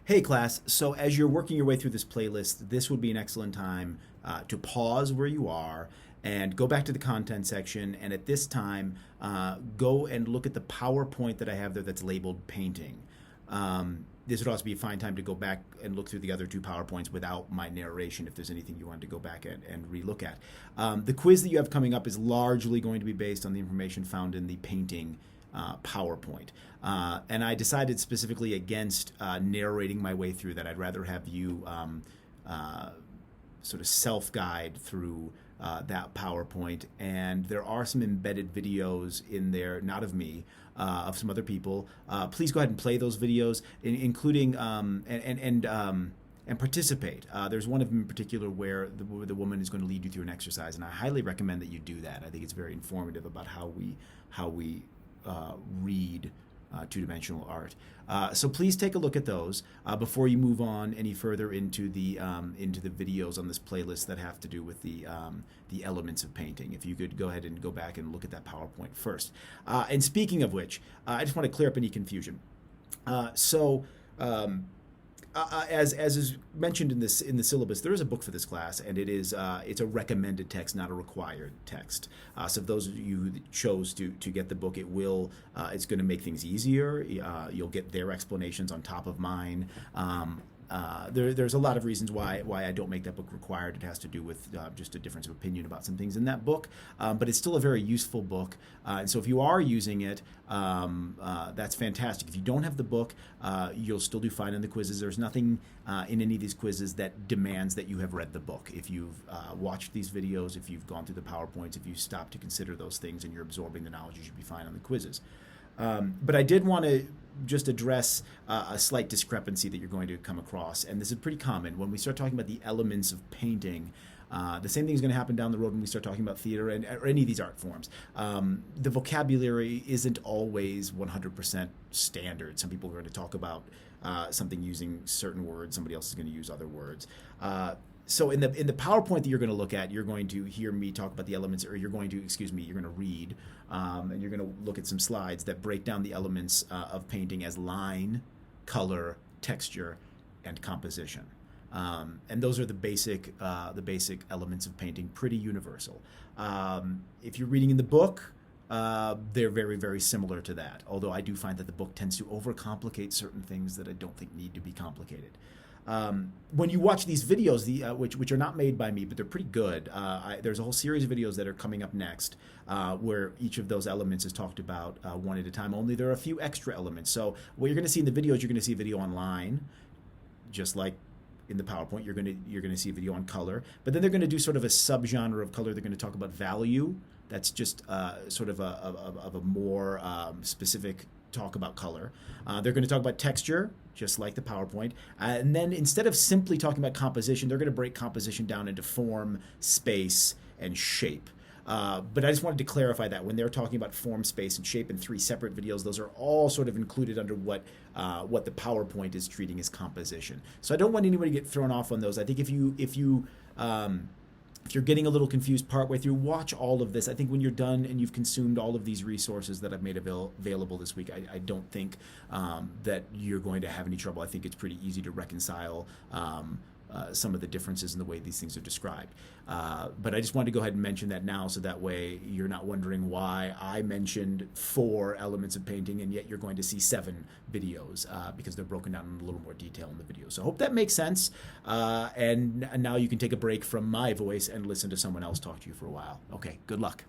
Hey class, so as you're working your way through this playlist, this would be an excellent time to pause where you are and go back to the content section. And at this time, go and look at the PowerPoint that I have there that's labeled painting. This would also be a fine time to go back and look through the other two PowerPoints without my narration if there's anything you wanted to go back and relook at. The quiz that you have coming up is largely going to be based on the information found in the painting PowerPoint. And I decided specifically against narrating my way through that. I'd rather have you sort of self-guide through that PowerPoint. And there are some embedded videos in there, not of me, of some other people. Please go ahead and play those videos, including and participate. There's one of them in particular where the woman is going to lead you through an exercise, and I highly recommend that you do that. I think it's very informative about how we read two-dimensional art. So please take a look at those before you move on any further into the videos on this playlist that have to do with the elements of painting. If you could go ahead and go back and look at that PowerPoint first. And speaking of which, I just want to clear up any confusion. As is mentioned in the syllabus, there is a book for this class, and it's a recommended text, not a required text. So if those of you who chose to get the book, it's going to make things easier. You'll get their explanations on top of mine. There's a lot of reasons why I don't make that book required. It has to do with just a difference of opinion about some things in that book, but it's still a very useful book. And so if you are using it, that's fantastic. If you don't have the book, you'll still do fine in the quizzes. There's nothing in any of these quizzes that demands that you have read the book. If you've watched these videos, if you've gone through the PowerPoints, if you stop to consider those things and you're absorbing the knowledge, you should be fine on the quizzes. But I did want to just address a slight discrepancy that you're going to come across, and this is pretty common. When we start talking about the elements of painting, the same thing is going to happen down the road when we start talking about theater or any of these art forms. The vocabulary isn't always 100% standard. Some people are going to talk about something using certain words, somebody else is going to use other words. So in the PowerPoint that you're going to look at, you're going to hear me talk about the elements, or you're going to read, and you're going to look at some slides that break down the elements of painting as line, color, texture, and composition. And those are the basic elements of painting, pretty universal. If you're reading in the book, they're very, very similar to that, although I do find that the book tends to overcomplicate certain things that I don't think need to be complicated. When you watch these videos, which are not made by me, but they're pretty good, there's a whole series of videos that are coming up next where each of those elements is talked about one at a time, only there are a few extra elements. So what you're going to see in the videos, you're going to see a video on line, just like in the PowerPoint, you're going to see a video on color, but then they're going to do sort of a subgenre of color. They're going to talk about value. That's just sort of a more specific talk about color. They're going to talk about texture, just like the PowerPoint. And then instead of simply talking about composition, they're going to break composition down into form, space, and shape. But I just wanted to clarify that when they're talking about form, space, and shape in three separate videos, those are all sort of included under what the PowerPoint is treating as composition. So I don't want anybody to get thrown off on those. I think if you're getting a little confused partway through, watch all of this. I think when you're done and you've consumed all of these resources that I've made available this week, I don't think that you're going to have any trouble. I think it's pretty easy to reconcile some of the differences in the way these things are described. But I just wanted to go ahead and mention that now, so that way you're not wondering why I mentioned 4 elements of painting and yet you're going to see 7 videos because they're broken down in a little more detail in the video. So I hope that makes sense. And now you can take a break from my voice and listen to someone else talk to you for a while. Okay, good luck.